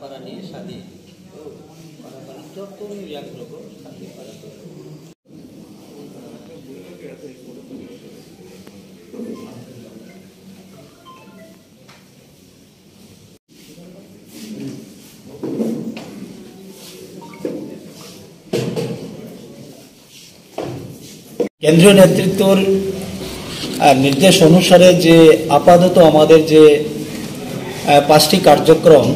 para ni shadi para যত young লোক শাদি para কেন্দ্রীয় নেতৃত্বর নির্দেশ অনুসারে যে আপাতত আমাদের যে 5টি কার্যক্রম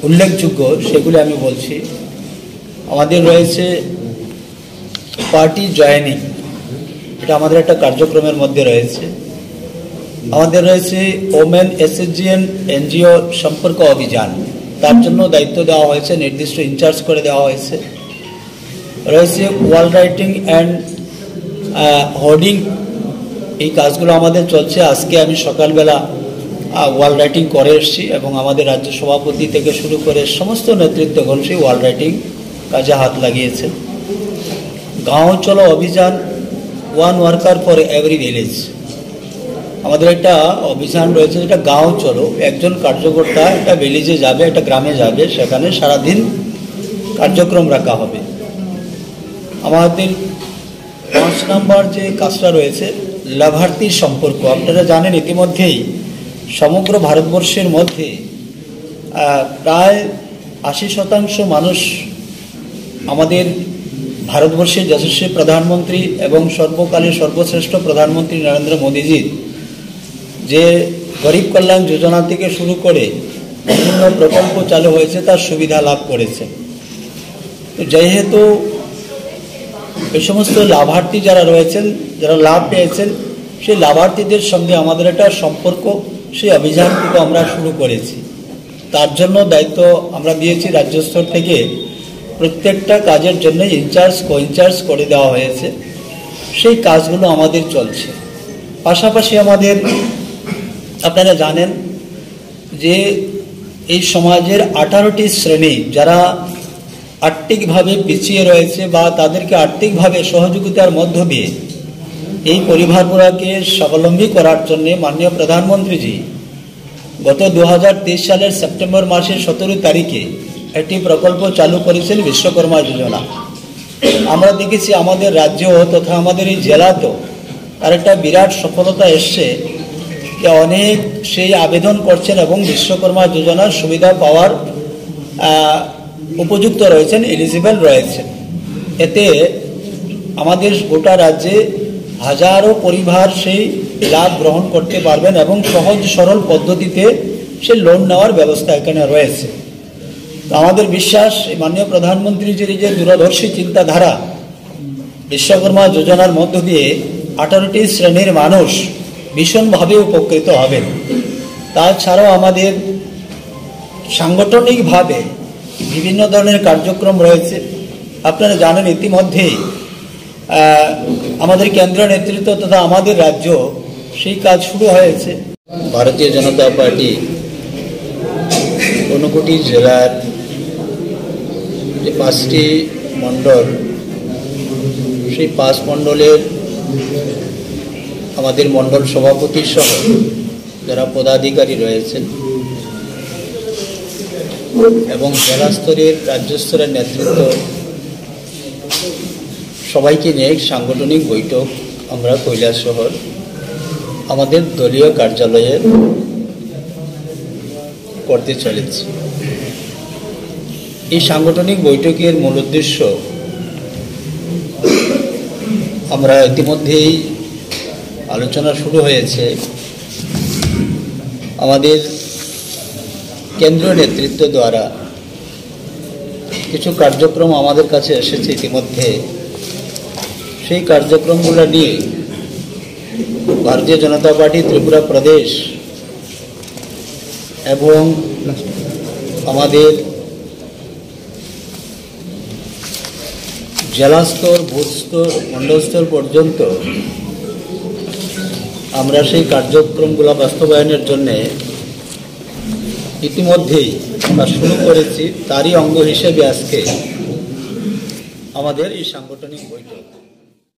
উল্লেখযোগ্য সেগুলি আমি বলছি। আমাদের রয়েছে পার্টি জয়েনিং, এটা আমাদের একটা কার্যক্রমের মধ্যে রয়েছে। আমাদের রয়েছে ওমেন এসএসজিএন এনজিও সম্পর্ক অভিযান, তার জন্য দায়িত্ব দেওয়া হয়েছে, নির্দিষ্ট ইনচার্জ করে দেওয়া হয়েছে। রয়েছে ওয়াল রাইটিং অ্যান্ড হোর্ডিং, এই কাজগুলো আমাদের চলছে। আজকে আমি সকালবেলা ওয়াল রাইটিং করে এসেছি এবং আমাদের রাজ্য সভাপতি থেকে শুরু করে সমস্ত নেতৃত্বগণ সেই ওয়াল রাইটিং কাজে হাত লাগিয়েছেন। গাঁও চলো অভিযান, one worker for every village, আমাদের একটা অভিযান রয়েছে যেটা গাঁও চলো, একজন কার্যকর্তা একটা ভিলেজে যাবে, একটা গ্রামে যাবে, সেখানে সারাদিন কার্যক্রম রাখা হবে। আমাদের 5 নম্বর যে কাজটা রয়েছে লাভার্থী সম্পর্ক। আপনারা জানেন ইতিমধ্যেই সমগ্র ভারতবর্ষের মধ্যে প্রায় 80% মানুষ আমাদের ভারতবর্ষের যশস্বী প্রধানমন্ত্রী এবং সর্বকালের সর্বশ্রেষ্ঠ প্রধানমন্ত্রী নরেন্দ্র মোদীজির যে গরিব কল্যাণ যোজনা থেকে শুরু করে বিভিন্ন প্রকল্প চালু হয়েছে তার সুবিধা লাভ করেছে। তো যেহেতু এই সমস্ত লাভার্থী যারা রয়েছেন, যারা লাভ পেয়েছেন, সেই লাভার্থীদের সঙ্গে আমাদের একটা সম্পর্ক, সেই অভিযানটুকু আমরা শুরু করেছি। তার জন্য দায়িত্ব আমরা দিয়েছি রাজ্য স্তর থেকে, প্রত্যেকটা কাজের জন্য ইনচার্জ কো ইনচার্জ করে দেওয়া হয়েছে। সেই কাজগুলো আমাদের চলছে। পাশাপাশি আমাদের আপনারা জানেন যে এই সমাজের 18টি শ্রেণী যারা আর্থিকভাবে পিছিয়ে রয়েছে বা তাদেরকে আর্থিকভাবে সহযোগিতার মধ্য দিয়ে এই পরিবারগুলোকে স্বাবলম্বী করার জন্য মাননীয় প্রধানমন্ত্রীজি গত 2023 সালের সেপ্টেম্বর মাসের 17 তারিখে একটি প্রকল্প চালু করেছেন, বিশ্বকর্মা যোজনা। আমরা দেখেছি আমাদের রাজ্য তথা আমাদের এই জেলাতেও তার একটা বিরাট সফলতা এসছে, যে অনেক সেই আবেদন করছেন এবং বিশ্বকর্মা যোজনার সুবিধা পাওয়ার উপযুক্ত রয়েছেন, এলিজিবল রয়েছেন। এতে আমাদের গোটা রাজ্যে হাজারো পরিবার সেই লাভ গ্রহণ করতে পারবেন এবং সহজ সরল পদ্ধতিতে সে লোন নেওয়ার ব্যবস্থা এখানে রয়েছে। তো আমাদের বিশ্বাস মাননীয় প্রধানমন্ত্রীজির যে দূরদর্শী চিন্তাধারা, বিশ্বকর্মা যোজনার মধ্য দিয়ে 18টি শ্রেণীর মানুষ ভীষণভাবে উপকৃত হবেন। তাছাড়াও আমাদের সাংগঠনিকভাবে বিভিন্ন ধরনের কার্যক্রম রয়েছে। আপনারা জানেন ইতিমধ্যেই আমাদের কেন্দ্রীয় নেতৃত্ব তথা আমাদের রাজ্য সেই কাজ শুরু হয়েছে। ভারতীয় জনতা পার্টি ঊনকোটি জেলার যে 5টি মণ্ডল, সেই 5 মণ্ডলের আমাদের মণ্ডল সভাপতি সহ যারা পদাধিকারী রয়েছেন এবং জেলা স্তরের রাজ্য স্তরের নেতৃত্ব সবাইকে নিয়ে সাংগঠনিক বৈঠক আমরা কৈলাসহর আমাদের দলীয় কার্যালয়ে করতে চলেছি। এই সাংগঠনিক বৈঠকের মূল উদ্দেশ্য আমরা ইতিমধ্যেই আলোচনা শুরু হয়েছে। আমাদের কেন্দ্রীয় নেতৃত্ব দ্বারা কিছু কার্যক্রম আমাদের কাছে এসেছে ইতিমধ্যে। সেই কার্যক্রমগুলো নিয়ে ভারতীয় জনতা পার্টি ত্রিপুরা প্রদেশ এবং আমাদের জেলা স্তর, বুথ স্তর, মণ্ডল স্তর পর্যন্ত আমরা সেই কার্যক্রমগুলো বাস্তবায়নের জন্য ইতিমধ্যেই আমরা শুরু করেছি। তারই অঙ্গ হিসেবে আজকে আমাদের এই সাংগঠনিক বৈঠক।